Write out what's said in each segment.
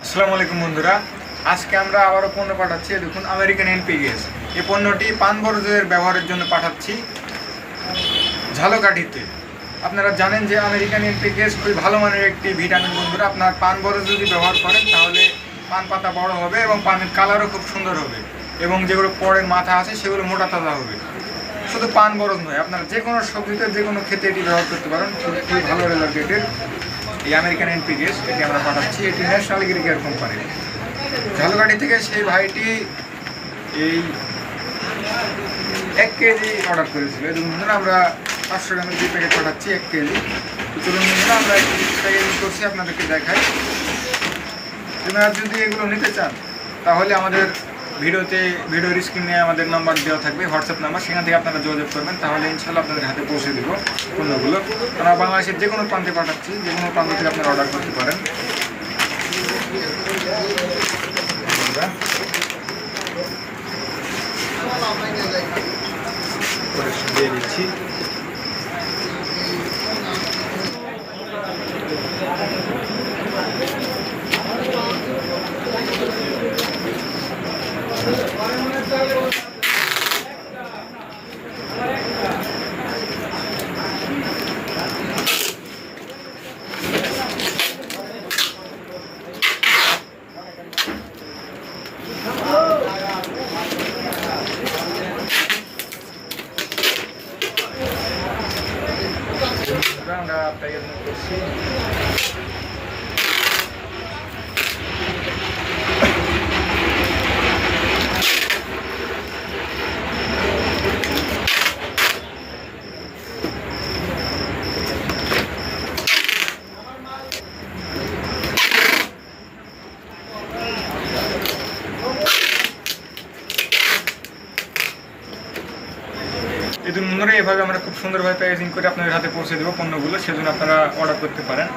আসসালামু আলাইকুম বন্ধুরা, আজকে আমরা আবারও পণ্য পাঠাচ্ছি। দেখুন, আমেরিকান এনপি গ্যাস। এই পণ্যটি পান বরজের ব্যবহারের জন্য পাঠাচ্ছি ঝালকাঠিতে। আপনারা জানেন যে আমেরিকান এনপি গ্যাস খুবই ভালো মানের একটি ভিটামিন। বন্ধুরা, আপনার পান বরজ যদি ব্যবহার করেন তাহলে পান পাতা বড় হবে এবং পানের কালারও খুব সুন্দর হবে এবং যেগুলো পরের মাথা আছে সেগুলো মোটা তাজা হবে। শুধু পান বরজ নয়, আপনারা যে কোনো সবজিতে যে কোনো খেতে এটি ব্যবহার করতে পারেন। খুবই ভালো রেজাল্ট এটির। এই আমেরিকান এনপি গ্যাস এটি আমরা পাঠাচ্ছি। এটি ন্যাশনাল এগ্রিকেয়ার কোম্পানি ঝালকাঠি থেকে। সেই ভাইটি এই 1 কেজি অর্ডার করেছিল। এই ধরুন আমরা 500 গ্রামের 2 প্যাকেট পাঠাচ্ছি 1 কেজি। তো চলুন বন্ধুরা, আমরা একটু প্যাকেজিং করছি, আপনাদেরকে দেখাই। আপনারা যদি এগুলো নিতে চান তাহলে আমাদের ভিডিওর স্ক্রিনে আমাদের নাম্বার দেওয়া থাকবে, হোয়াটসঅ্যাপ নাম্বার, সেখান থেকে আপনারা যোগাযোগ করবেন। তাহলে ইনশাল্লাহ আপনাদের হাতে পৌঁছে দেবো পণ্যগুলো। আমরা বাংলাদেশের যে কোনো প্রান্তে পাঠাচ্ছি, যে কোনো প্রান্ত থেকে আপনারা অর্ডার করতে পারেন। দিয়ে দিচ্ছি। আমরা প্যাকেজিং করছি। এই বন্ধুরা, এভাবে আমরা খুব সুন্দরভাবে প্যাকেজিং করে আপনাদের হাতে পৌঁছে দেবো পণ্যগুলো। সেজন্য আপনারা অর্ডার করতে পারেন।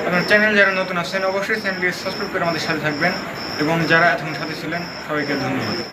আপনার চ্যানেল যারা নতুন আসছেন অবশ্যই চ্যানেলটি সাবস্ক্রাইব করে আমাদের সাথে থাকবেন, এবং যারা এতক্ষণ সাথে ছিলেন সবাইকে ধন্যবাদ।